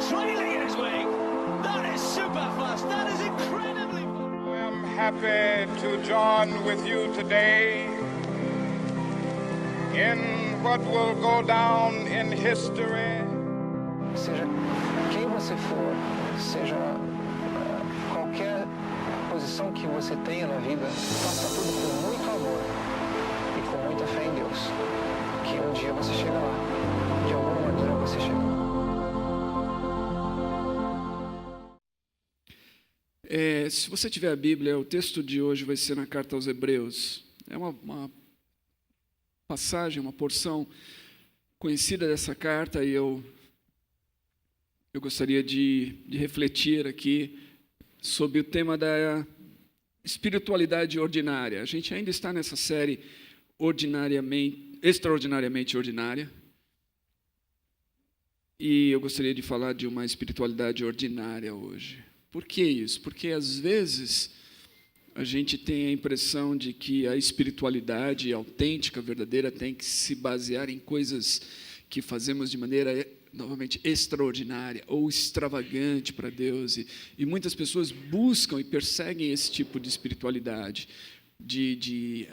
trailing in his wake. That is super fast. That is incredibly fast. I am happy to join with you today in what will go down in history. Seja quem você for, seja qualquer posição que você tenha na vida, faça tudo com muito amor e com muita fé em Deus, que um dia você chega lá, de alguma maneira você chega. Se você tiver a Bíblia, o texto de hoje vai ser na carta aos Hebreus. É uma passagem, uma porção conhecida dessa carta, e eu gostaria de refletir aqui sobre o tema da espiritualidade ordinária. A gente ainda está nessa série extraordinariamente ordinária, e eu gostaria de falar de uma espiritualidade ordinária hoje. Por que isso? Porque, às vezes, a gente tem a impressão de que a espiritualidade autêntica, verdadeira, tem que se basear em coisas que fazemos de maneira, novamente, extraordinária ou extravagante para Deus. E muitas pessoas buscam e perseguem esse tipo de espiritualidade, de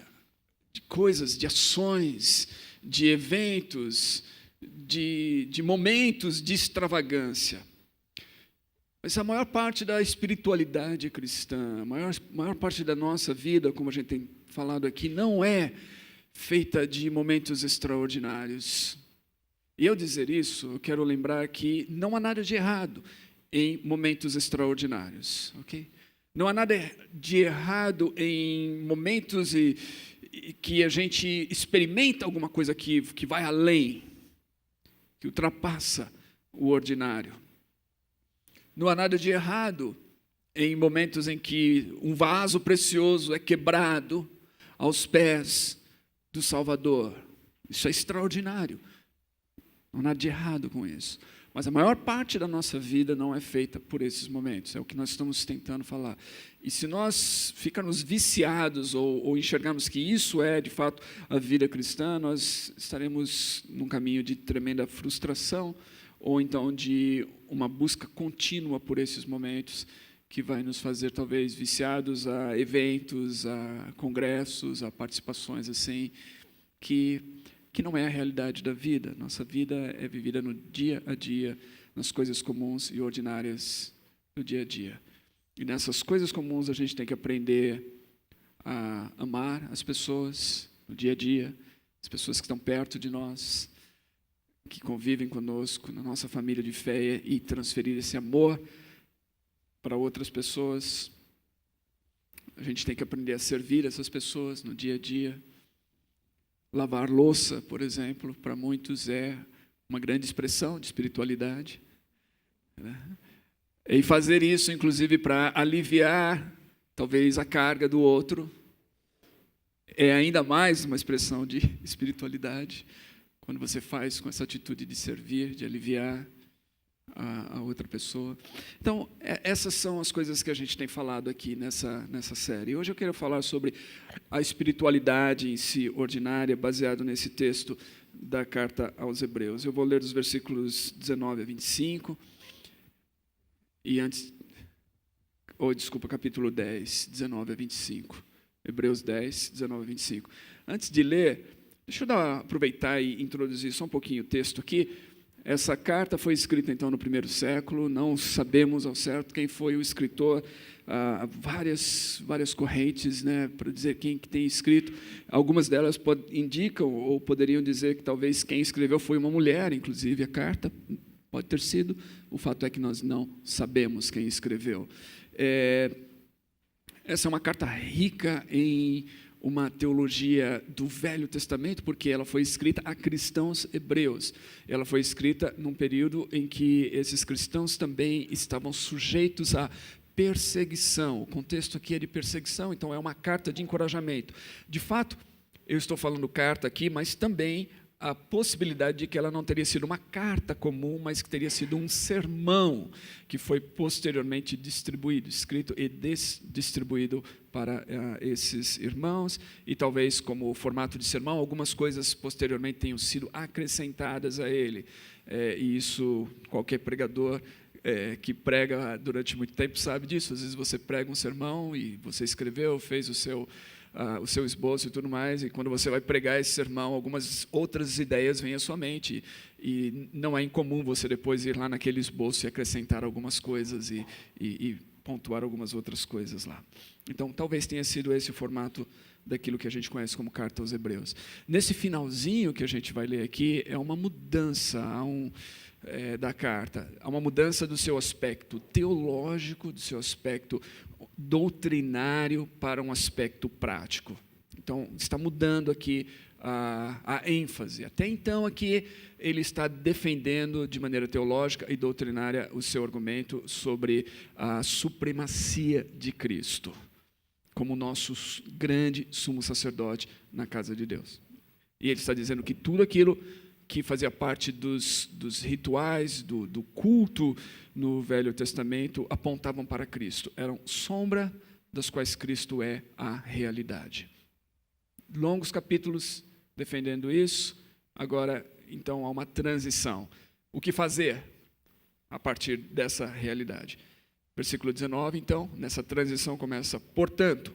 coisas, de ações, de eventos, de momentos de extravagância. Mas a maior parte da espiritualidade cristã, a maior parte da nossa vida, como a gente tem falado aqui, não é feita de momentos extraordinários. E ao dizer isso, eu quero lembrar que não há nada de errado em momentos extraordinários, ok? Não há nada de errado em momentos que a gente experimenta alguma coisa que vai além, que ultrapassa o ordinário. Não há nada de errado em momentos em que um vaso precioso é quebrado aos pés do Salvador. Isso é extraordinário. Não há nada de errado com isso. Mas a maior parte da nossa vida não é feita por esses momentos. É o que nós estamos tentando falar. E se nós ficarmos viciados ou enxergarmos que isso é, de fato, a vida cristã, nós estaremos num caminho de tremenda frustração, ou então de uma busca contínua por esses momentos que vai nos fazer, talvez, viciados a eventos, a congressos, a participações assim, que não é a realidade da vida. Nossa vida é vivida no dia a dia, nas coisas comuns e ordinárias do dia a dia. E nessas coisas comuns a gente tem que aprender a amar as pessoas no dia a dia, as pessoas que estão perto de nós, que convivem conosco, na nossa família de fé, e transferir esse amor para outras pessoas. A gente tem que aprender a servir essas pessoas no dia a dia. Lavar louça, por exemplo, para muitos é uma grande expressão de espiritualidade, né? E fazer isso, inclusive, para aliviar, talvez, a carga do outro, é ainda mais uma expressão de espiritualidade, quando você faz com essa atitude de servir, de aliviar a outra pessoa. Então, essas são as coisas que a gente tem falado aqui nessa série. Hoje eu quero falar sobre a espiritualidade em si, ordinária, baseado nesse texto da carta aos Hebreus. Eu vou ler os versículos 19 a 25, capítulo 10, 19 a 25. Hebreus 10, 19 a 25. Antes de ler, deixa eu aproveitar e introduzir só um pouquinho o texto aqui. Essa carta foi escrita, então, no primeiro século. Não sabemos ao certo quem foi o escritor. Várias correntes, né, para dizer quem que tem escrito. Algumas delas indicam ou poderiam dizer que talvez quem escreveu foi uma mulher, inclusive a carta. Pode ter sido. O fato é que nós não sabemos quem escreveu. Essa é uma carta rica em uma teologia do Velho Testamento, porque ela foi escrita a cristãos hebreus. Ela foi escrita num período em que esses cristãos também estavam sujeitos a perseguição. O contexto aqui é de perseguição, então é uma carta de encorajamento. De fato, eu estou falando carta aqui, mas também a possibilidade de que ela não teria sido uma carta comum, mas que teria sido um sermão que foi posteriormente distribuído, escrito e distribuído para esses irmãos, e talvez como formato de sermão, algumas coisas posteriormente tenham sido acrescentadas a ele. E isso qualquer pregador que prega durante muito tempo sabe disso. Às vezes você prega um sermão e você escreveu, fez o seu esboço e tudo mais, e quando você vai pregar esse sermão, algumas outras ideias vêm à sua mente, e não é incomum você depois ir lá naquele esboço e acrescentar algumas coisas e pontuar algumas outras coisas lá. Então, talvez tenha sido esse o formato daquilo que a gente conhece como Carta aos Hebreus. Nesse finalzinho que a gente vai ler aqui, é uma mudança da carta, há uma mudança do seu aspecto teológico, do seu aspecto doutrinário para um aspecto prático. Então, está mudando aqui a ênfase. Até então, aqui, ele está defendendo de maneira teológica e doutrinária o seu argumento sobre a supremacia de Cristo como nosso grande sumo sacerdote na casa de Deus. E ele está dizendo que tudo aquilo que fazia parte dos rituais, do culto no Velho Testamento, apontavam para Cristo. Eram sombra das quais Cristo é a realidade. Longos capítulos defendendo isso. Agora, então, há uma transição. O que fazer a partir dessa realidade? Versículo 19, então, nessa transição começa, portanto.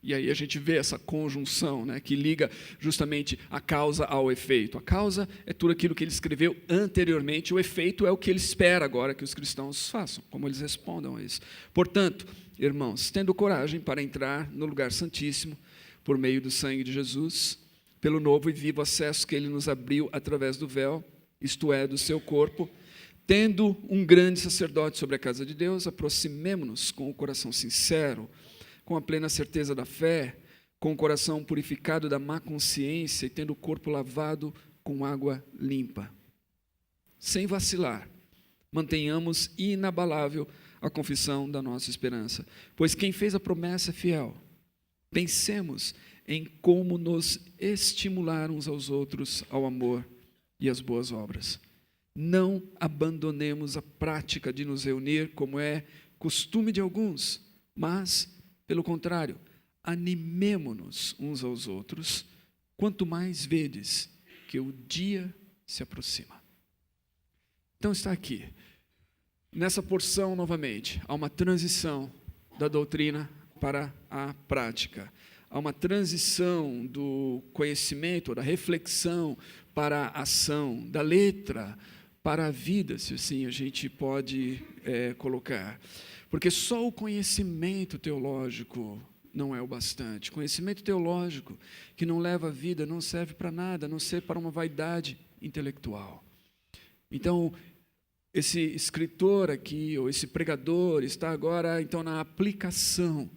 E aí a gente vê essa conjunção, né, que liga justamente a causa ao efeito. A causa é tudo aquilo que ele escreveu anteriormente, o efeito é o que ele espera agora que os cristãos façam, como eles respondam a isso. Portanto, irmãos, tendo coragem para entrar no lugar santíssimo, por meio do sangue de Jesus, pelo novo e vivo acesso que ele nos abriu através do véu, isto é, do seu corpo, tendo um grande sacerdote sobre a casa de Deus, aproximemo-nos com o coração sincero, com a plena certeza da fé, com o coração purificado da má consciência e tendo o corpo lavado com água limpa. Sem vacilar, mantenhamos inabalável a confissão da nossa esperança, pois quem fez a promessa é fiel. Pensemos em como nos estimular uns aos outros ao amor e às boas obras. Não abandonemos a prática de nos reunir, como é costume de alguns, mas, pelo contrário, animemo-nos uns aos outros, quanto mais vedes que o dia se aproxima. Então está aqui, nessa porção novamente, há uma transição da doutrina para a prática. Há uma transição do conhecimento, da reflexão para a ação, da letra para a vida, se assim a gente pode colocar. Porque só o conhecimento teológico não é o bastante. Conhecimento teológico que não leva a vida não serve para nada, a não ser para uma vaidade intelectual. Então, esse escritor aqui, ou esse pregador, está agora então na aplicação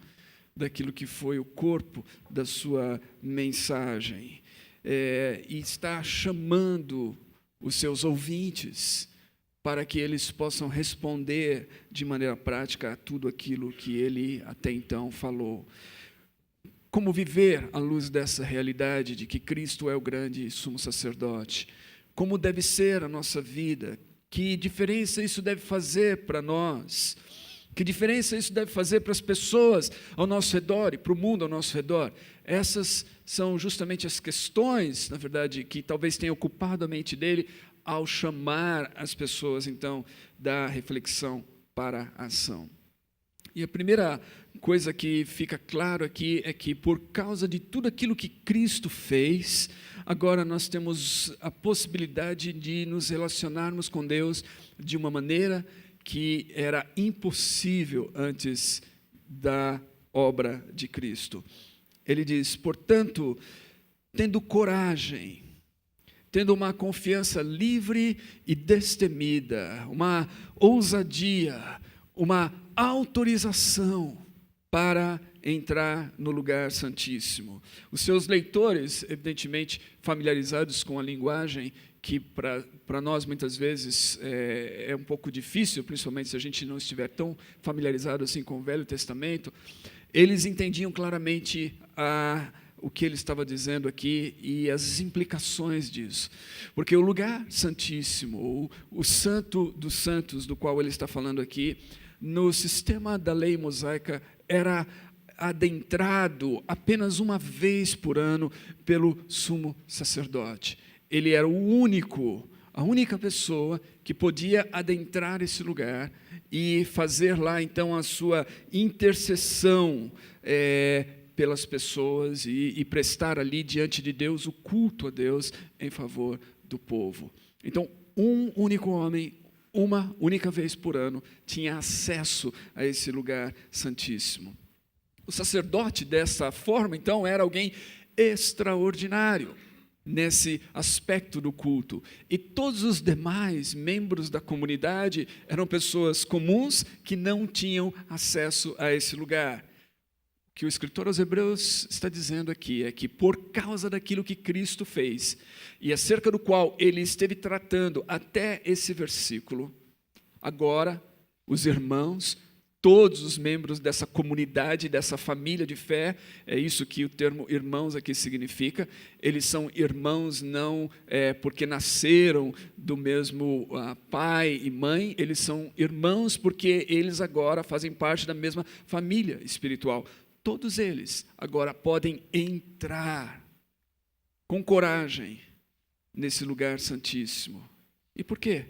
daquilo que foi o corpo da sua mensagem. E está chamando os seus ouvintes para que eles possam responder de maneira prática a tudo aquilo que ele até então falou. Como viver à luz dessa realidade de que Cristo é o grande sumo sacerdote? Como deve ser a nossa vida? Que diferença isso deve fazer para nós? Que diferença isso deve fazer para as pessoas ao nosso redor e para o mundo ao nosso redor? Essas são justamente as questões, na verdade, que talvez tenham ocupado a mente dele ao chamar as pessoas, então, da reflexão para a ação. E a primeira coisa que fica claro aqui é que, por causa de tudo aquilo que Cristo fez, agora nós temos a possibilidade de nos relacionarmos com Deus de uma maneira que era impossível antes da obra de Cristo. Ele diz, portanto, tendo coragem, tendo uma confiança livre e destemida, uma ousadia, uma autorização para entrar no lugar santíssimo. Os seus leitores, evidentemente, familiarizados com a linguagem, que para nós muitas vezes é um pouco difícil, principalmente se a gente não estiver tão familiarizado assim com o Velho Testamento, eles entendiam claramente o que ele estava dizendo aqui e as implicações disso. Porque o lugar santíssimo, ou o santo dos santos do qual ele está falando aqui, no sistema da lei mosaica, era adentrado apenas uma vez por ano pelo sumo sacerdote. Ele era o único a única pessoa que podia adentrar esse lugar e fazer lá, então, a sua intercessão pelas pessoas e prestar ali diante de Deus o culto a Deus em favor do povo. Então, um único homem, uma única vez por ano, tinha acesso a esse lugar santíssimo. O sacerdote, dessa forma, então, era alguém extraordinário nesse aspecto do culto. E todos os demais membros da comunidade eram pessoas comuns que não tinham acesso a esse lugar. O que o escritor aos Hebreus está dizendo aqui é que, por causa daquilo que Cristo fez, e acerca do qual ele esteve tratando até esse versículo, agora os irmãos, todos os membros dessa comunidade, dessa família de fé, é isso que o termo irmãos aqui significa, eles são irmãos não porque nasceram do mesmo pai e mãe, eles são irmãos porque eles agora fazem parte da mesma família espiritual. Todos eles agora podem entrar com coragem nesse lugar santíssimo. E por quê?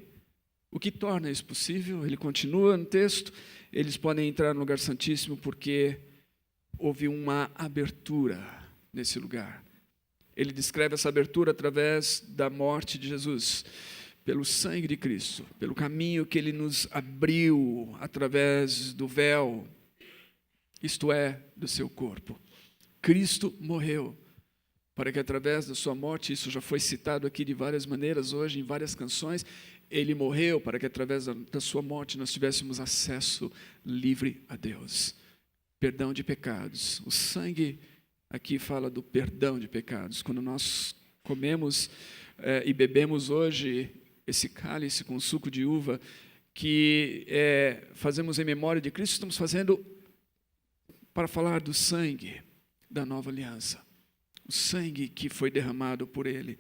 O que torna isso possível? Ele continua no texto, eles podem entrar no lugar santíssimo porque houve uma abertura nesse lugar. Ele descreve essa abertura através da morte de Jesus, pelo sangue de Cristo, pelo caminho que ele nos abriu através do véu, isto é, do seu corpo. Cristo morreu para que através da sua morte, isso já foi citado aqui de várias maneiras hoje, em várias canções, ele morreu para que através da sua morte nós tivéssemos acesso livre a Deus. Perdão de pecados. O sangue aqui fala do perdão de pecados. Quando nós comemos e bebemos hoje esse cálice com suco de uva, que fazemos em memória de Cristo, estamos fazendo para falar do sangue da nova aliança. O sangue que foi derramado por ele.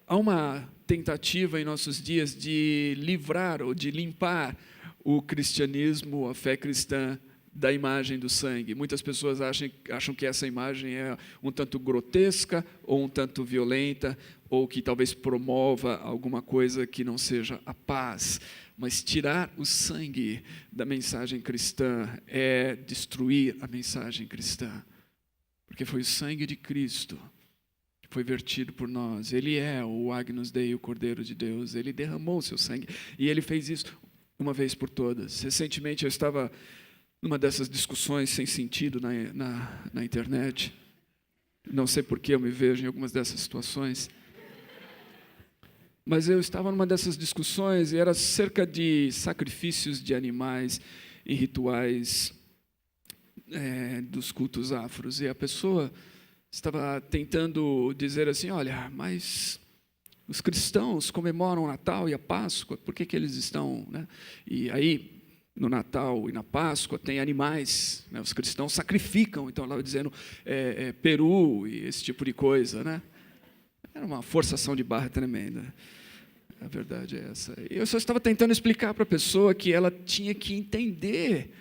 Há uma tentativa em nossos dias de livrar ou de limpar o cristianismo, a fé cristã, da imagem do sangue. Muitas pessoas acham que essa imagem é um tanto grotesca ou um tanto violenta, ou que talvez promova alguma coisa que não seja a paz. Mas tirar o sangue da mensagem cristã é destruir a mensagem cristã. Porque foi o sangue de Cristo que foi vertido por nós. Ele é o Agnus Dei, o Cordeiro de Deus. Ele derramou o seu sangue. E ele fez isso uma vez por todas. Recentemente eu estava numa dessas discussões sem sentido na internet. Não sei por que eu me vejo em algumas dessas situações. Mas eu estava numa dessas discussões e era acerca de sacrifícios de animais em rituais dos cultos afros. E a pessoa estava tentando dizer assim, olha, mas os cristãos comemoram o Natal e a Páscoa, por que eles estão... Né? E aí, no Natal e na Páscoa, tem animais, né? Os cristãos sacrificam, então ela estava dizendo peru e esse tipo de coisa, né? Era uma forçação de barra tremenda. A verdade é essa. Eu só estava tentando explicar para a pessoa que ela tinha que entender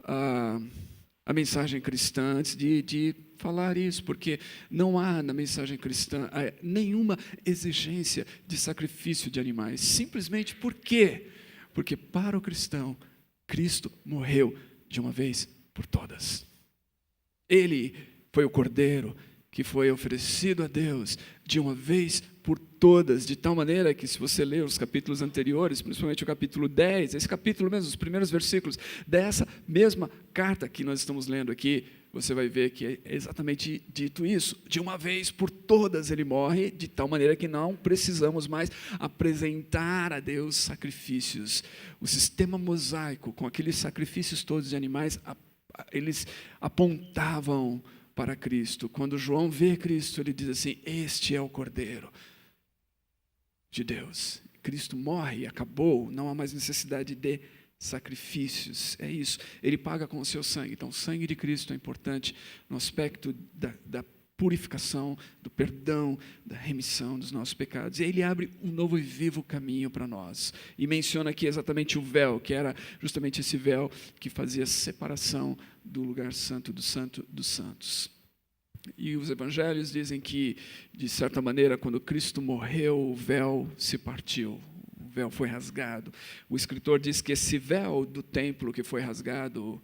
a mensagem cristã antes de falar isso, porque não há na mensagem cristã nenhuma exigência de sacrifício de animais. Simplesmente por quê? Porque para o cristão, Cristo morreu de uma vez por todas. Ele foi o Cordeiro que foi oferecido a Deus de uma vez por todas, de tal maneira que, se você ler os capítulos anteriores, principalmente o capítulo 10, esse capítulo mesmo, os primeiros versículos dessa mesma carta que nós estamos lendo aqui, você vai ver que é exatamente dito isso. De uma vez por todas ele morre, de tal maneira que não precisamos mais apresentar a Deus sacrifícios. O sistema mosaico, com aqueles sacrifícios todos de animais, eles apontavam para Cristo. Quando João vê Cristo, ele diz assim, este é o Cordeiro de Deus. Cristo morre e acabou, não há mais necessidade de sacrifícios, é isso. Ele paga com o seu sangue. Então, o sangue de Cristo é importante no aspecto da purificação, do perdão, da remissão dos nossos pecados. E ele abre um novo e vivo caminho para nós. E menciona aqui exatamente o véu, que era justamente esse véu que fazia separação do lugar santo dos santos. E os evangelhos dizem que, de certa maneira, quando Cristo morreu, o véu se partiu, o véu foi rasgado. O escritor diz que esse véu do templo que foi rasgado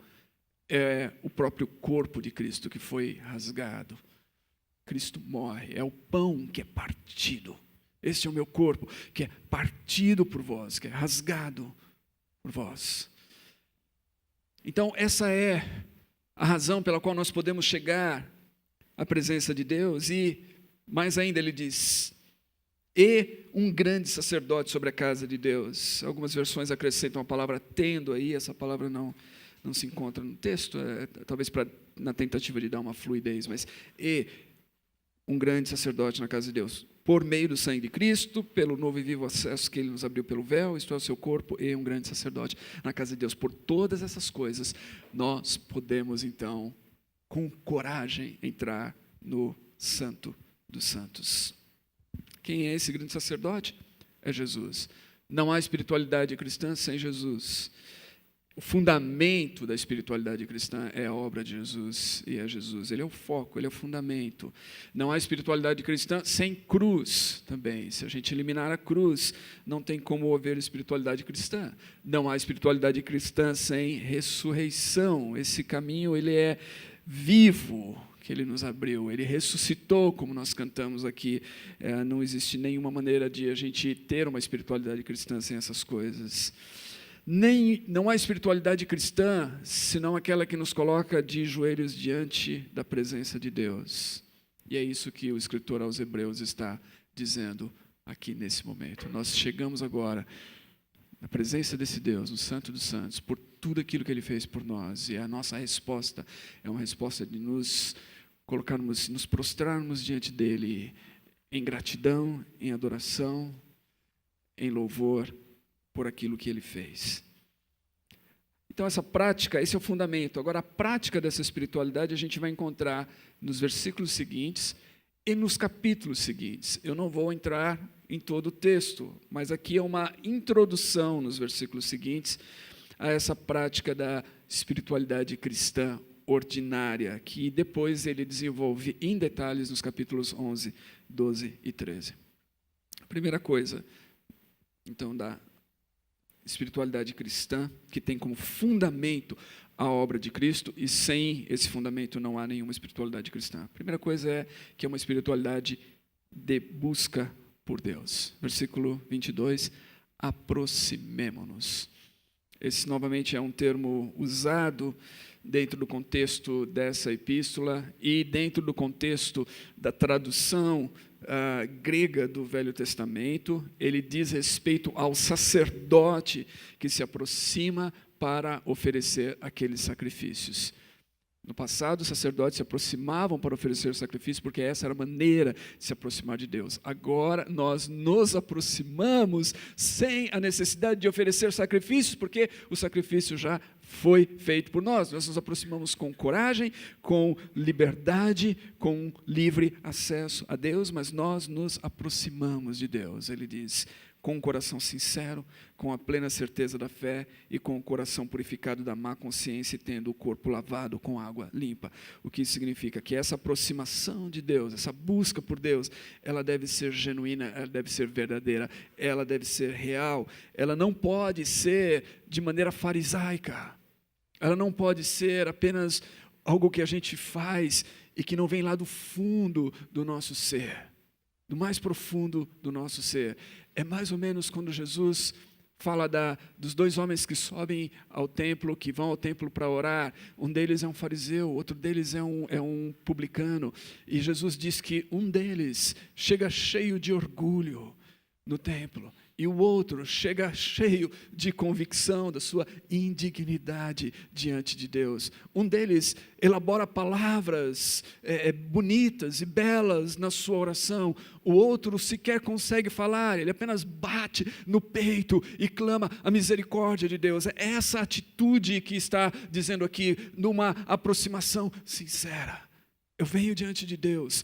é o próprio corpo de Cristo que foi rasgado. Cristo morre, é o pão que é partido. Este é o meu corpo, que é partido por vós, que é rasgado por vós. Então, essa é a razão pela qual nós podemos chegar à presença de Deus. E, mais ainda, ele diz, e um grande sacerdote sobre a casa de Deus. Algumas versões acrescentam a palavra tendo aí, essa palavra não se encontra no texto, talvez na tentativa de dar uma fluidez, mas e um grande sacerdote na casa de Deus, por meio do sangue de Cristo, pelo novo e vivo acesso que Ele nos abriu pelo véu, isto é, o seu corpo, e um grande sacerdote na casa de Deus. Por todas essas coisas, nós podemos, então, com coragem, entrar no Santo dos Santos. Quem é esse grande sacerdote? É Jesus. Não há espiritualidade cristã sem Jesus. O fundamento da espiritualidade cristã é a obra de Jesus, e é Jesus. Ele é o foco, ele é o fundamento. Não há espiritualidade cristã sem cruz também. Se a gente eliminar a cruz, não tem como haver espiritualidade cristã. Não há espiritualidade cristã sem ressurreição. Esse caminho, ele é vivo, que Ele nos abriu. Ele ressuscitou, como nós cantamos aqui. Não existe nenhuma maneira de a gente ter uma espiritualidade cristã sem essas coisas. Não há espiritualidade cristã senão aquela que nos coloca de joelhos diante da presença de Deus. E é isso que o escritor aos Hebreus está dizendo aqui nesse momento. Nós chegamos agora na presença desse Deus, no Santo dos Santos, por tudo aquilo que Ele fez por nós. E a nossa resposta é uma resposta de nos prostrarmos diante dEle em gratidão, em adoração, em louvor, por aquilo que Ele fez. Então essa prática, esse é o fundamento. Agora a prática dessa espiritualidade a gente vai encontrar nos versículos seguintes e nos capítulos seguintes. Eu não vou entrar em todo o texto, mas aqui é uma introdução nos versículos seguintes a essa prática da espiritualidade cristã ordinária, que depois ele desenvolve em detalhes nos capítulos 11, 12 e 13. A primeira coisa, então, da espiritualidade cristã, que tem como fundamento a obra de Cristo, e sem esse fundamento não há nenhuma espiritualidade cristã. A primeira coisa é que é uma espiritualidade de busca por Deus. Versículo 22, aproximemo-nos. Esse, novamente, é um termo usado dentro do contexto dessa epístola e dentro do contexto da tradução grega do Velho Testamento. Ele diz respeito ao sacerdote que se aproxima para oferecer aqueles sacrifícios. No passado, os sacerdotes se aproximavam para oferecer o sacrifício, porque essa era a maneira de se aproximar de Deus. Agora, nós nos aproximamos sem a necessidade de oferecer sacrifícios, porque o sacrifício já foi feito por nós. Nós nos aproximamos com coragem, com liberdade, com livre acesso a Deus, mas nós nos aproximamos de Deus. Ele diz, com um coração sincero, com a plena certeza da fé e com o coração purificado da má consciência e tendo o corpo lavado com água limpa. O que significa que essa aproximação de Deus, essa busca por Deus, ela deve ser genuína, ela deve ser verdadeira, ela deve ser real, ela não pode ser de maneira farisaica, ela não pode ser apenas algo que a gente faz e que não vem lá do fundo do nosso ser, do mais profundo do nosso ser. É mais ou menos quando Jesus fala dos dois homens que sobem ao templo, que vão ao templo para orar. Um deles é um fariseu, outro deles é um publicano. E Jesus diz que um deles chega cheio de orgulho no templo, e o outro chega cheio de convicção da sua indignidade diante de Deus. Um deles elabora palavras bonitas e belas na sua oração. O outro sequer consegue falar, ele apenas bate no peito e clama a misericórdia de Deus. É essa atitude que está dizendo aqui, numa aproximação sincera. Eu venho diante de Deus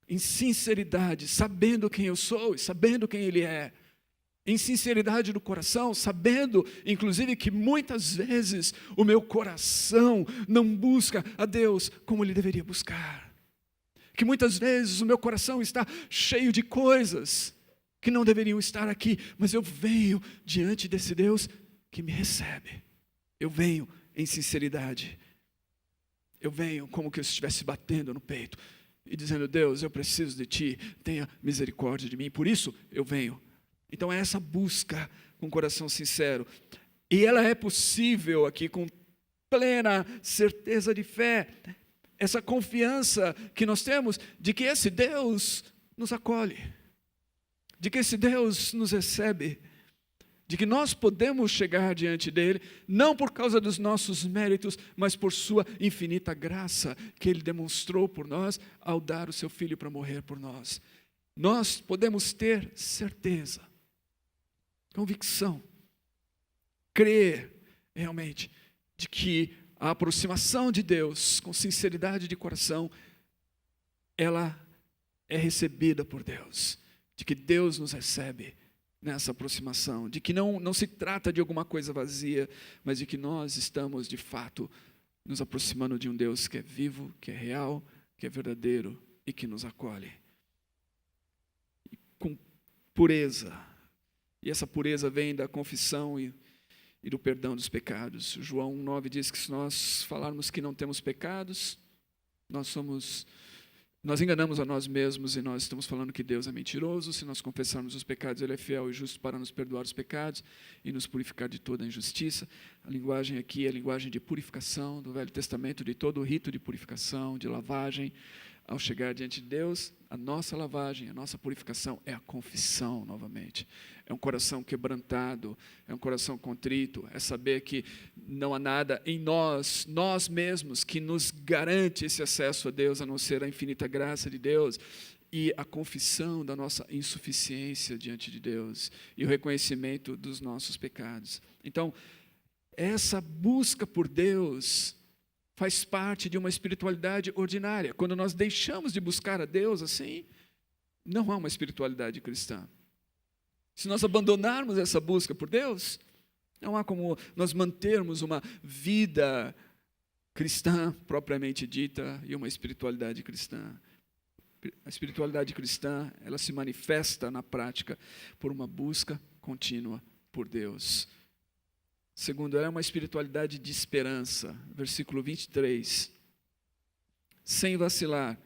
em sinceridade, sabendo quem eu sou e sabendo quem Ele é. Em sinceridade do coração, sabendo, inclusive, que muitas vezes o meu coração não busca a Deus como ele deveria buscar. que muitas vezes o meu coração está cheio de coisas que não deveriam estar aqui, mas eu venho diante desse Deus que me recebe. Eu venho em sinceridade. Eu venho como que eu estivesse batendo no peito e dizendo: Deus, eu preciso de Ti, tenha misericórdia de mim, por isso eu venho. Então é essa busca com coração sincero. E ela é possível aqui com plena certeza de fé. Essa confiança que nós temos de que esse Deus nos acolhe, de que esse Deus nos recebe, de que nós podemos chegar diante dele, não por causa dos nossos méritos, mas por sua infinita graça que ele demonstrou por nós ao dar o seu Filho para morrer por nós. Nós podemos ter certeza, convicção, crer realmente de que a aproximação de Deus com sinceridade de coração, ela é recebida por Deus, de que Deus nos recebe nessa aproximação, de que não se trata de alguma coisa vazia, mas de que nós estamos de fato nos aproximando de um Deus que é vivo, que é real, que é verdadeiro e que nos acolhe. E com pureza, e essa pureza vem da confissão e do perdão dos pecados. João 1,9 diz que se nós falarmos que não temos pecados, nós enganamos a nós mesmos e nós estamos falando que Deus é mentiroso. Se nós confessarmos os pecados, Ele é fiel e justo para nos perdoar os pecados e nos purificar de toda a injustiça. A linguagem aqui é a linguagem de purificação do Velho Testamento, de todo o rito de purificação, de lavagem. Ao chegar diante de Deus, a nossa lavagem, a nossa purificação é a confissão novamente. É um coração quebrantado, é um coração contrito, é saber que não há nada em nós mesmos, que nos garante esse acesso a Deus, a não ser a infinita graça de Deus, e a confissão da nossa insuficiência diante de Deus, e o reconhecimento dos nossos pecados. Então, essa busca por Deus faz parte de uma espiritualidade ordinária. Quando nós deixamos de buscar a Deus assim, não há uma espiritualidade cristã. Se nós abandonarmos essa busca por Deus, não há como nós mantermos uma vida cristã propriamente dita e uma espiritualidade cristã. A espiritualidade cristã, ela se manifesta na prática por uma busca contínua por Deus. Segundo, ela é uma espiritualidade de esperança. Versículo 23. Sem vacilar,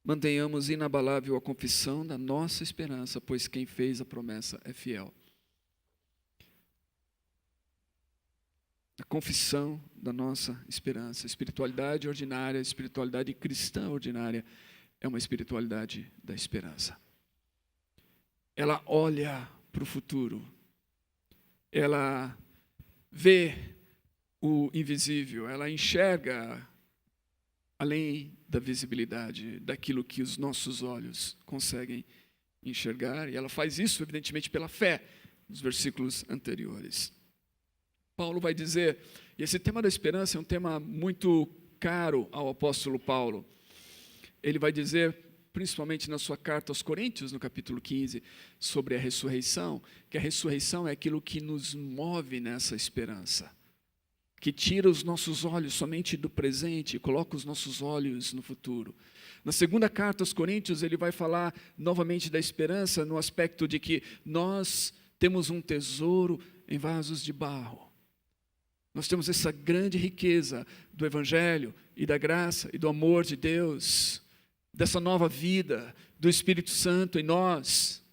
mantenhamos inabalável a confissão da nossa esperança, pois quem fez a promessa é fiel. A confissão da nossa esperança. Espiritualidade ordinária, espiritualidade cristã ordinária, é uma espiritualidade da esperança. Ela olha para o futuro. Ela vê o invisível, ela enxerga além da visibilidade, daquilo que os nossos olhos conseguem enxergar, e ela faz isso, evidentemente, pela fé, nos versículos anteriores. Paulo vai dizer, e esse tema da esperança é um tema muito caro ao apóstolo Paulo. Ele vai dizer, principalmente na sua carta aos Coríntios, no capítulo 15, sobre a ressurreição, que a ressurreição é aquilo que nos move nessa esperança, que tira os nossos olhos somente do presente e coloca os nossos olhos no futuro. Na segunda carta aos Coríntios, ele vai falar novamente da esperança no aspecto de que nós temos um tesouro em vasos de barro. Nós temos essa grande riqueza do Evangelho e da graça e do amor de Deus, dessa nova vida do Espírito Santo em nós,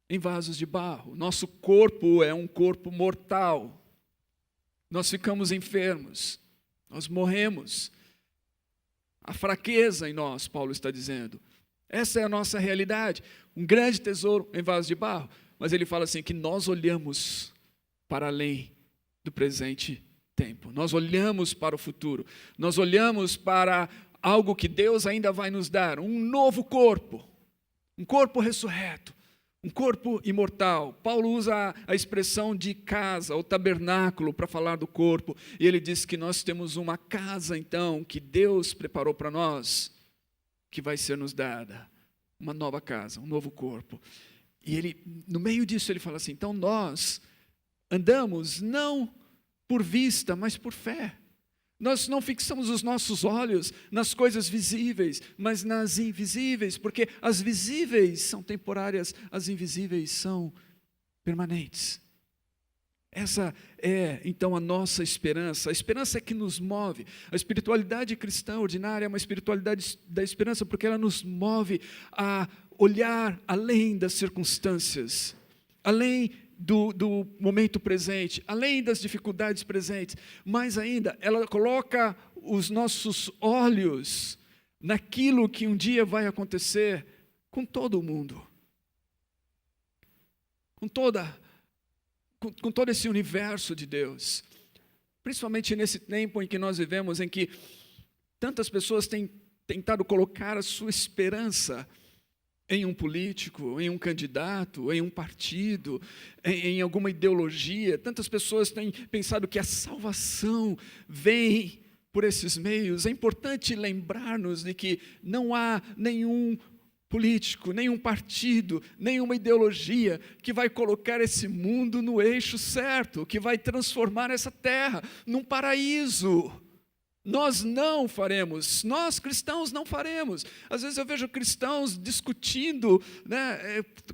em vasos de barro. Nosso corpo é um corpo mortal. Nós ficamos enfermos, nós morremos. A fraqueza em nós, Paulo está dizendo. Essa é a nossa realidade, um grande tesouro em vasos de barro. Mas ele fala assim, que nós olhamos para além do presente tempo. Nós olhamos para o futuro. Nós olhamos para algo que Deus ainda vai nos dar, um novo corpo, um corpo ressurreto, um corpo imortal. Paulo usa a expressão de casa, ou tabernáculo, para falar do corpo, e ele diz que nós temos uma casa, então, que Deus preparou para nós, que vai ser nos dada, uma nova casa, um novo corpo. E ele, no meio disso, ele fala assim, então nós andamos não por vista, mas por fé. Nós não fixamos os nossos olhos nas coisas visíveis, mas nas invisíveis, porque as visíveis são temporárias, as invisíveis são permanentes. Essa é, então, a nossa esperança. A esperança é que nos move. A espiritualidade cristã ordinária é uma espiritualidade da esperança, porque ela nos move a olhar além das circunstâncias, além do momento presente, além das dificuldades presentes. Mais ainda, ela coloca os nossos olhos naquilo que um dia vai acontecer com todo o mundo, com todo esse universo de Deus, principalmente nesse tempo em que nós vivemos, em que tantas pessoas têm tentado colocar a sua esperança em um político, em um candidato, em um partido, em alguma ideologia. Tantas pessoas têm pensado que a salvação vem por esses meios. É importante lembrar-nos de que não há nenhum político, nenhum partido, nenhuma ideologia que vai colocar esse mundo no eixo certo, que vai transformar essa terra num paraíso. Nós não faremos, nós cristãos não faremos. Às vezes eu vejo cristãos discutindo,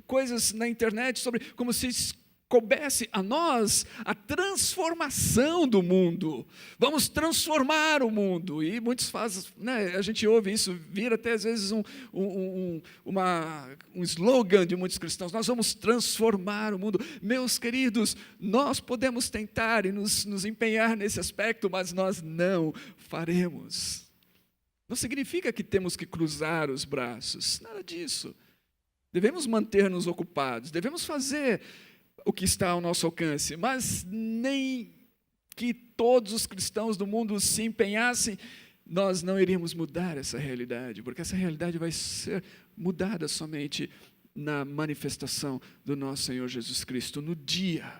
coisas na internet sobre como se coubesse a nós a transformação do mundo. Vamos transformar o mundo. E muitos fazem, a gente ouve isso, vira até às vezes um slogan de muitos cristãos: nós vamos transformar o mundo. Meus queridos, nós podemos tentar e nos empenhar nesse aspecto, mas nós não faremos. Não significa que temos que cruzar os braços, nada disso. Devemos manter-nos ocupados, devemos fazer o que está ao nosso alcance, mas nem que todos os cristãos do mundo se empenhassem, nós não iríamos mudar essa realidade, porque essa realidade vai ser mudada somente na manifestação do nosso Senhor Jesus Cristo, no dia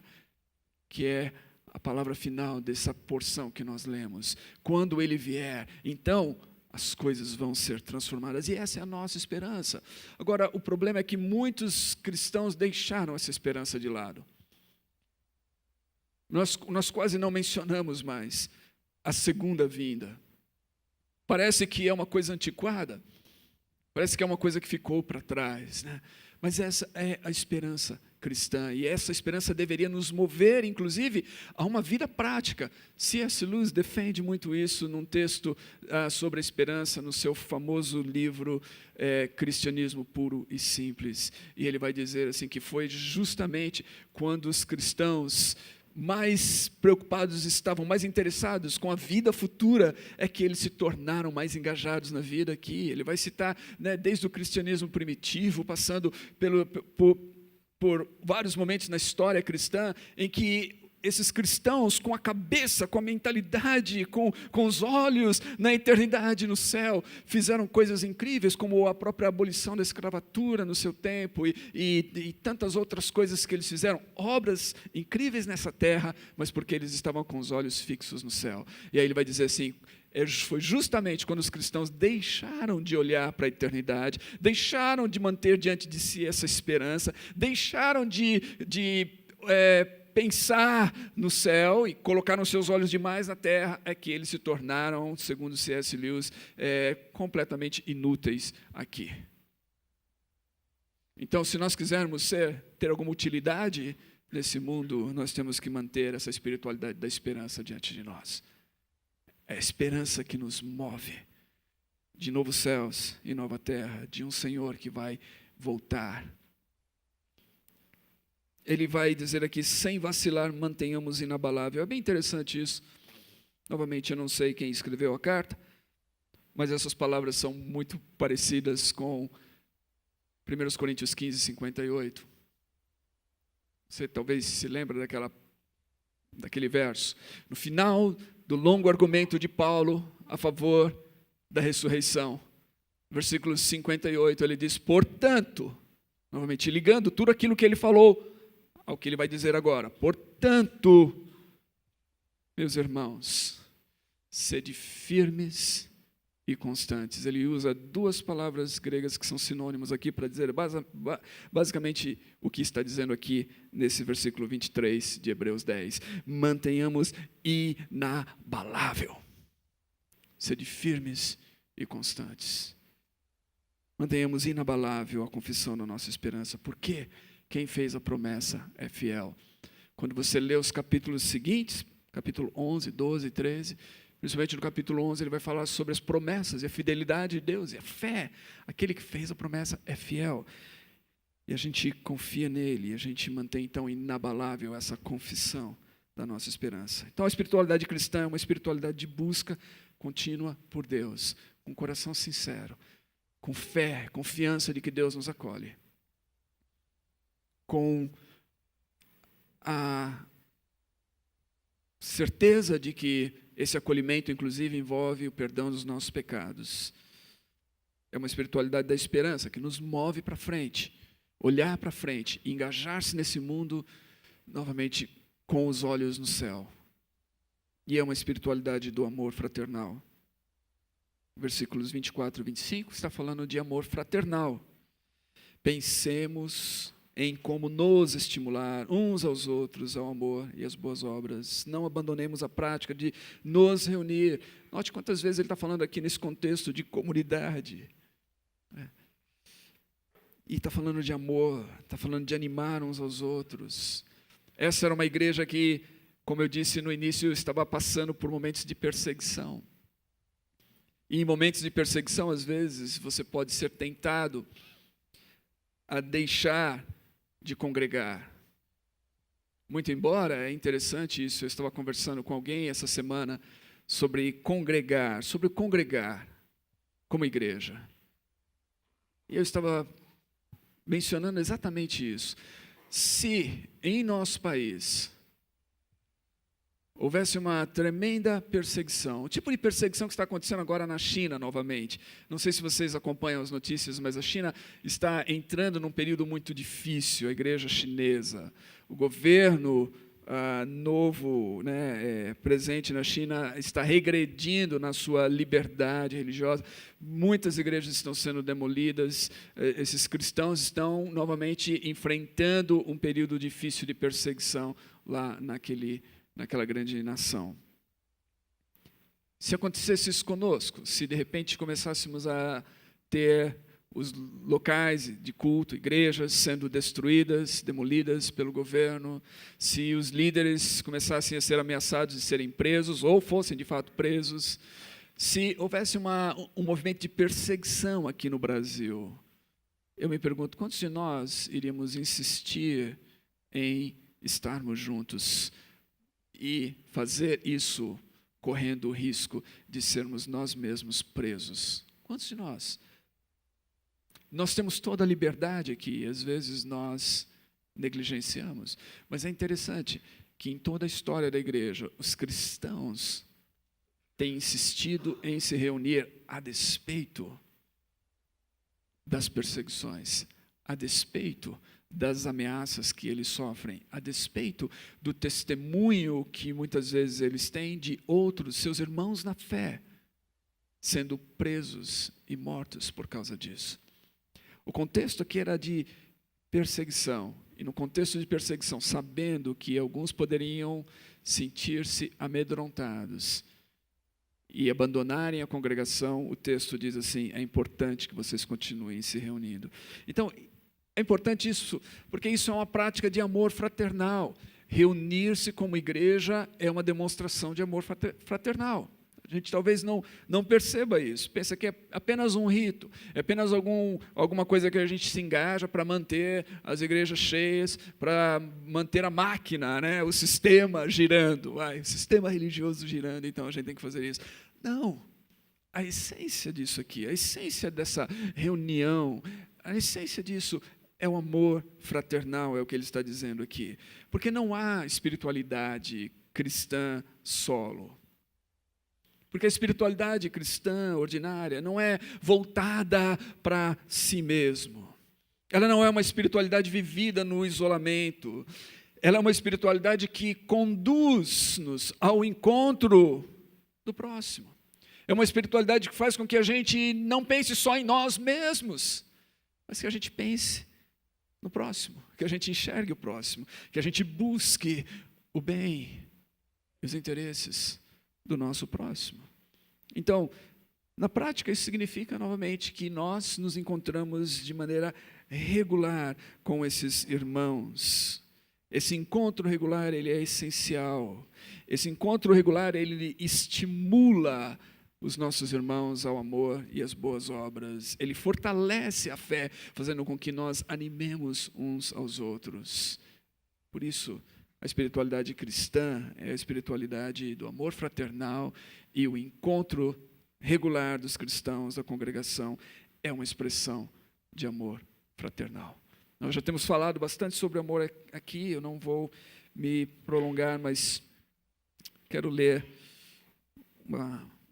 que é a palavra final dessa porção que nós lemos. Quando Ele vier, então as coisas vão ser transformadas, e essa é a nossa esperança. Agora, o problema é que muitos cristãos deixaram essa esperança de lado. Nós quase não mencionamos mais a segunda vinda. Parece que é uma coisa antiquada, parece que é uma coisa que ficou para trás, Mas essa é a esperança cristã, e essa esperança deveria nos mover, inclusive, a uma vida prática. C.S. Lewis defende muito isso num texto sobre a esperança, no seu famoso livro Cristianismo Puro e Simples. E ele vai dizer assim que foi justamente quando os cristãos mais preocupados estavam, mais interessados com a vida futura, é que eles se tornaram mais engajados na vida aqui. Ele vai citar, desde o cristianismo primitivo, passando por vários momentos na história cristã, em que esses cristãos, com a cabeça, com a mentalidade, com os olhos na eternidade, no céu, fizeram coisas incríveis, como a própria abolição da escravatura no seu tempo, e tantas outras coisas que eles fizeram, obras incríveis nessa terra, mas porque eles estavam com os olhos fixos no céu. E aí ele vai dizer assim: foi justamente quando os cristãos deixaram de olhar para a eternidade, deixaram de manter diante de si essa esperança, deixaram de pensar no céu e colocaram seus olhos demais na terra, é que eles se tornaram, segundo C.S. Lewis, completamente inúteis aqui. Então, se nós quisermos ter alguma utilidade nesse mundo, nós temos que manter essa espiritualidade da esperança diante de nós. É a esperança que nos move de novos céus e nova terra, de um Senhor que vai voltar. Ele vai dizer aqui: sem vacilar, mantenhamos inabalável. É bem interessante isso. Novamente, eu não sei quem escreveu a carta, mas essas palavras são muito parecidas com 1 Coríntios 15, 58. Você talvez se lembre daquele verso. No final do longo argumento de Paulo a favor da ressurreição, versículo 58, ele diz: portanto, novamente ligando tudo aquilo que ele falou ao que ele vai dizer agora. Portanto, meus irmãos, sede firmes e constantes. Ele usa duas palavras gregas que são sinônimos aqui para dizer basicamente o que está dizendo aqui nesse versículo 23 de Hebreus 10. Mantenhamos inabalável. sede firmes e constantes. Mantenhamos inabalável a confissão da nossa esperança, porque quem fez a promessa é fiel. Quando você lê os capítulos seguintes, capítulo 11, 12 e 13, principalmente no capítulo 11, ele vai falar sobre as promessas e a fidelidade de Deus e a fé. Aquele que fez a promessa é fiel. E a gente confia nele, e a gente mantém então inabalável essa confissão da nossa esperança. Então a espiritualidade cristã é uma espiritualidade de busca contínua por Deus, com um coração sincero, com fé, confiança de que Deus nos acolhe, com a certeza de que esse acolhimento, inclusive, envolve o perdão dos nossos pecados. É uma espiritualidade da esperança que nos move para frente, olhar para frente, engajar-se nesse mundo novamente com os olhos no céu. E é uma espiritualidade do amor fraternal. Versículos 24 e 25 está falando de amor fraternal. Pensemos em como nos estimular uns aos outros ao amor e às boas obras. Não abandonemos a prática de nos reunir. Note quantas vezes ele está falando aqui nesse contexto de comunidade. E está falando de amor, está falando de animar uns aos outros. Essa era uma igreja que, como eu disse no início, estava passando por momentos de perseguição. E em momentos de perseguição, às vezes, você pode ser tentado a deixar de congregar. Muito embora, é interessante isso, eu estava conversando com alguém essa semana sobre congregar como igreja. E eu estava mencionando exatamente isso. Se em nosso país houvesse uma tremenda perseguição, o tipo de perseguição que está acontecendo agora na China novamente. Não sei se vocês acompanham as notícias, mas a China está entrando num período muito difícil, a igreja chinesa. O governo novo, presente na China, está regredindo na sua liberdade religiosa. Muitas igrejas estão sendo demolidas, esses cristãos estão novamente enfrentando um período difícil de perseguição lá naquela grande nação. Se acontecesse isso conosco, se de repente começássemos a ter os locais de culto, igrejas sendo destruídas, demolidas pelo governo, se os líderes começassem a ser ameaçados de serem presos ou fossem de fato presos, se houvesse um movimento de perseguição aqui no Brasil, eu me pergunto, quantos de nós iríamos insistir em estarmos juntos e fazer isso correndo o risco de sermos nós mesmos presos? Quantos de nós? Nós temos toda a liberdade aqui, às vezes nós negligenciamos, mas é interessante que em toda a história da igreja, os cristãos têm insistido em se reunir a despeito das perseguições, a despeito das ameaças que eles sofrem, a despeito do testemunho que muitas vezes eles têm de outros, seus irmãos na fé, sendo presos e mortos por causa disso. O contexto aqui era de perseguição, e no contexto de perseguição, sabendo que alguns poderiam sentir-se amedrontados e abandonarem a congregação, o texto diz assim, é importante que vocês continuem se reunindo. Então, é importante isso, porque isso é uma prática de amor fraternal. Reunir-se como igreja é uma demonstração de amor fraternal. A gente talvez não perceba isso, pensa que é apenas um rito, é apenas alguma coisa que a gente se engaja para manter as igrejas cheias, para manter a máquina, o sistema girando, o sistema religioso girando, então a gente tem que fazer isso. Não, a essência disso aqui, a essência dessa reunião, a essência disso é o amor fraternal, é o que ele está dizendo aqui, porque não há espiritualidade cristã solo. Porque a espiritualidade cristã ordinária não é voltada para si mesmo. Ela não é uma espiritualidade vivida no isolamento. Ela é uma espiritualidade que conduz-nos ao encontro do próximo. É uma espiritualidade que faz com que a gente não pense só em nós mesmos, mas que a gente pense no próximo, que a gente enxergue o próximo, que a gente busque o bem, os interesses do nosso próximo. Então, na prática, isso significa, novamente, que nós nos encontramos de maneira regular com esses irmãos. Esse encontro regular, ele é essencial. Esse encontro regular, ele estimula os nossos irmãos ao amor e às boas obras. Ele fortalece a fé, fazendo com que nós animemos uns aos outros. Por isso, a espiritualidade cristã é a espiritualidade do amor fraternal, e o encontro regular dos cristãos da congregação é uma expressão de amor fraternal. Nós já temos falado bastante sobre amor aqui, eu não vou me prolongar, mas quero ler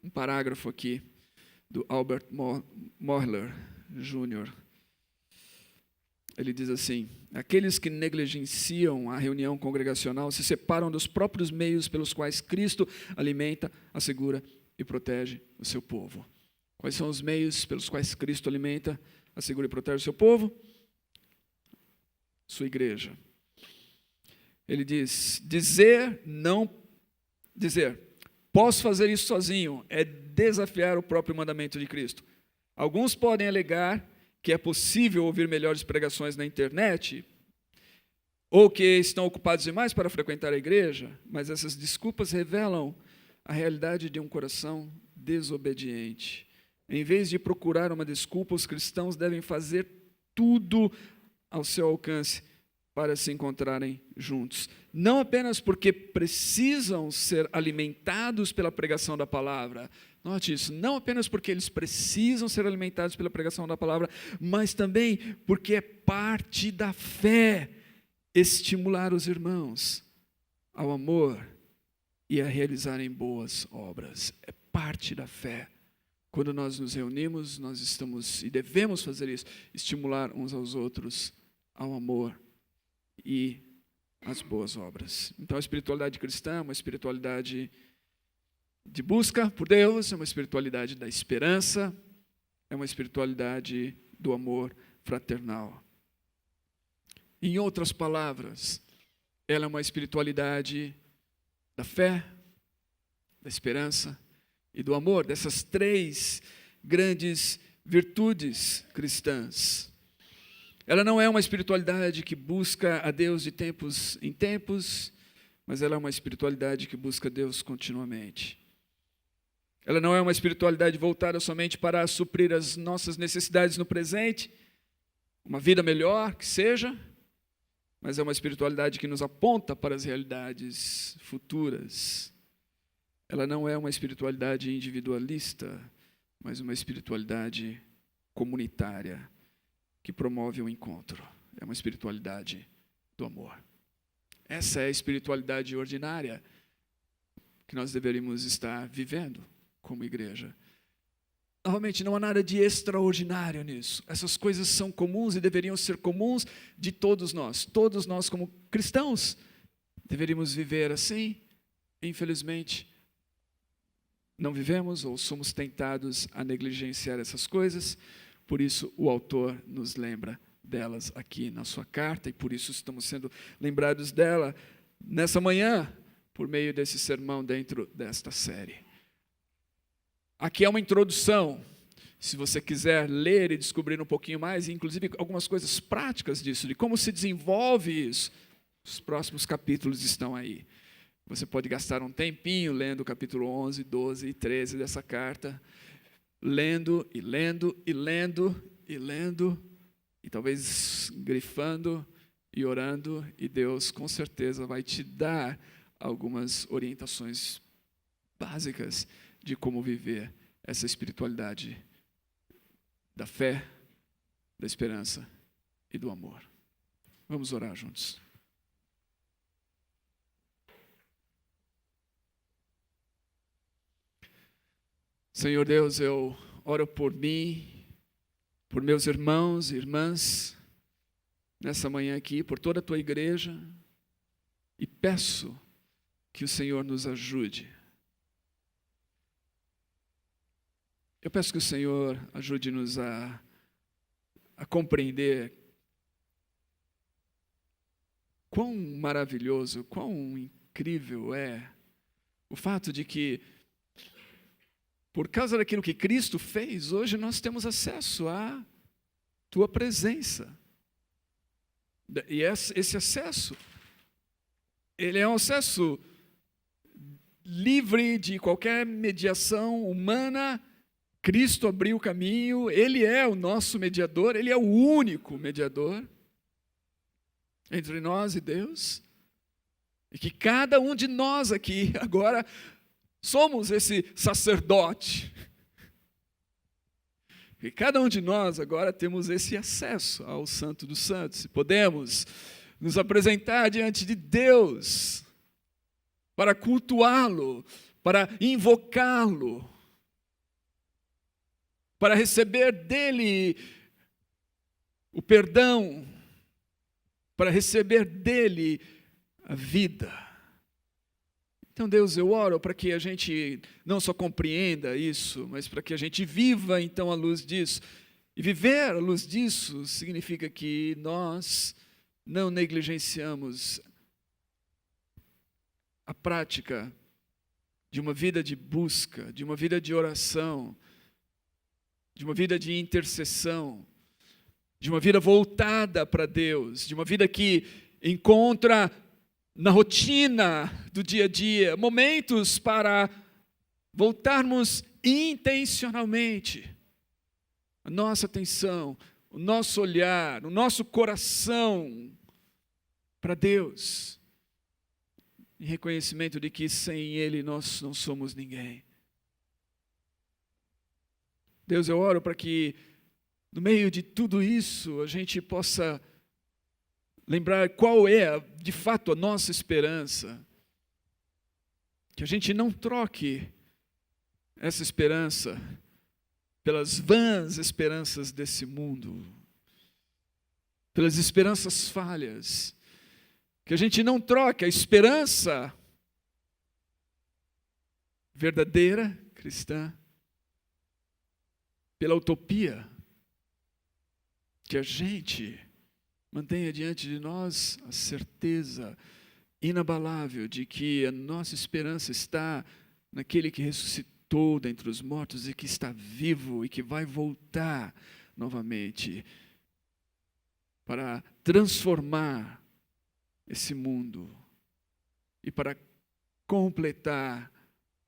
um parágrafo aqui do Albert Mohler Jr. Ele diz assim: aqueles que negligenciam a reunião congregacional se separam dos próprios meios pelos quais Cristo alimenta, assegura e protege o seu povo. Quais são os meios pelos quais Cristo alimenta, assegura e protege o seu povo? Sua igreja. Ele diz: dizer, posso fazer isso sozinho, é desafiar o próprio mandamento de Cristo. Alguns podem alegar que é possível ouvir melhores pregações na internet, ou que estão ocupados demais para frequentar a igreja, mas essas desculpas revelam a realidade de um coração desobediente. Em vez de procurar uma desculpa, os cristãos devem fazer tudo ao seu alcance para se encontrarem juntos. Não apenas porque precisam ser alimentados pela pregação da palavra. Note isso, não apenas porque eles precisam ser alimentados pela pregação da palavra, mas também porque é parte da fé estimular os irmãos ao amor e a realizarem boas obras. É parte da fé. Quando nós nos reunimos, nós estamos, e devemos fazer isso, estimular uns aos outros ao amor e às boas obras. Então, a espiritualidade cristã é uma espiritualidade de busca por Deus, é uma espiritualidade da esperança, é uma espiritualidade do amor fraternal. Em outras palavras, ela é uma espiritualidade da fé, da esperança e do amor, dessas três grandes virtudes cristãs. Ela não é uma espiritualidade que busca a Deus de tempos em tempos, mas ela é uma espiritualidade que busca Deus continuamente. Ela não é uma espiritualidade voltada somente para suprir as nossas necessidades no presente, uma vida melhor que seja, mas é uma espiritualidade que nos aponta para as realidades futuras. Ela não é uma espiritualidade individualista, mas uma espiritualidade comunitária, que promove o encontro. É uma espiritualidade do amor. Essa é a espiritualidade ordinária que nós deveríamos estar vivendo como igreja. Novamente, não há nada de extraordinário nisso. Essas coisas são comuns e deveriam ser comuns de todos nós. Todos nós, como cristãos, deveríamos viver assim. Infelizmente, não vivemos ou somos tentados a negligenciar essas coisas. Por isso, o autor nos lembra delas aqui na sua carta, e por isso estamos sendo lembrados dela nessa manhã, por meio desse sermão dentro desta série. Aqui é uma introdução, se você quiser ler e descobrir um pouquinho mais, inclusive algumas coisas práticas disso, de como se desenvolve isso, os próximos capítulos estão aí. Você pode gastar um tempinho lendo o capítulo 11, 12 e 13 dessa carta, lendo, e talvez grifando e orando, e Deus com certeza vai te dar algumas orientações básicas de como viver essa espiritualidade da fé, da esperança e do amor. Vamos orar juntos. Senhor Deus, eu oro por mim, por meus irmãos e irmãs, nessa manhã aqui, por toda a tua igreja, e peço que o Senhor nos ajude. Eu peço que o Senhor ajude-nos a compreender quão maravilhoso, quão incrível é o fato de que por causa daquilo que Cristo fez, hoje nós temos acesso à tua presença. E esse acesso, ele é um acesso livre de qualquer mediação humana. Cristo abriu o caminho, Ele é o nosso mediador, Ele é o único mediador entre nós e Deus. E que cada um de nós aqui agora somos esse sacerdote. E cada um de nós agora temos esse acesso ao Santo dos Santos. E podemos nos apresentar diante de Deus para cultuá-lo, para invocá-lo, para receber dele o perdão, para receber dele a vida. Então, Deus, eu oro para que a gente não só compreenda isso, mas para que a gente viva, então, à luz disso. E viver à luz disso significa que nós não negligenciamos a prática de uma vida de busca, de uma vida de oração, de uma vida de intercessão, de uma vida voltada para Deus, de uma vida que encontra na rotina do dia a dia momentos para voltarmos intencionalmente a nossa atenção, o nosso olhar, o nosso coração para Deus, em reconhecimento de que sem Ele nós não somos ninguém. Deus, eu oro para que, no meio de tudo isso, a gente possa lembrar qual é, de fato, a nossa esperança. Que a gente não troque essa esperança pelas vãs esperanças desse mundo, pelas esperanças falhas. Que a gente não troque a esperança verdadeira, cristã, pela utopia, que a gente mantenha diante de nós a certeza inabalável de que a nossa esperança está naquele que ressuscitou dentre os mortos e que está vivo e que vai voltar novamente para transformar esse mundo e para completar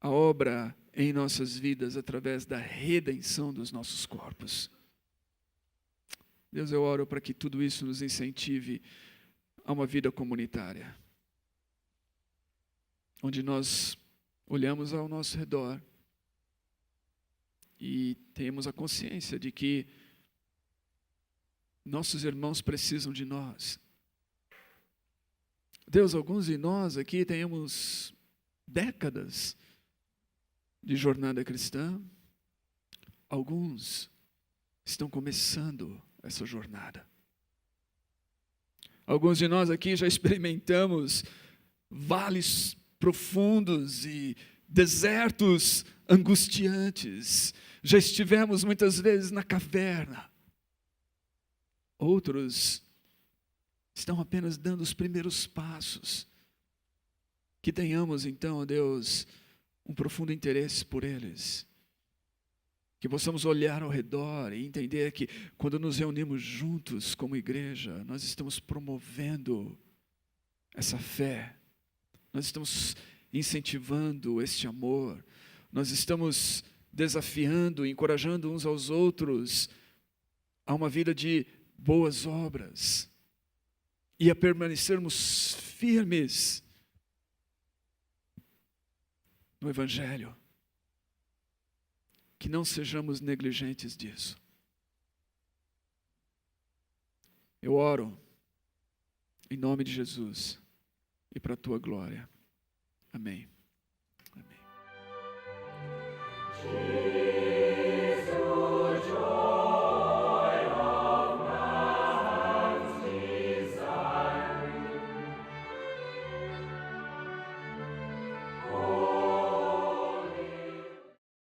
a obra em nossas vidas através da redenção dos nossos corpos. Deus, eu oro para que tudo isso nos incentive a uma vida comunitária, onde nós olhamos ao nosso redor e temos a consciência de que nossos irmãos precisam de nós. Deus, alguns de nós aqui temos décadas de jornada cristã, alguns estão começando essa jornada. Alguns de nós aqui já experimentamos vales profundos e desertos angustiantes. Já estivemos muitas vezes na caverna. Outros estão apenas dando os primeiros passos. Que tenhamos então, Deus, um profundo interesse por eles. Que possamos olhar ao redor e entender que quando nos reunimos juntos como igreja, nós estamos promovendo essa fé, nós estamos incentivando este amor, nós estamos desafiando, encorajando uns aos outros a uma vida de boas obras e a permanecermos firmes no Evangelho. Que não sejamos negligentes disso. Eu oro em nome de Jesus e para a tua glória. Amém. Amém.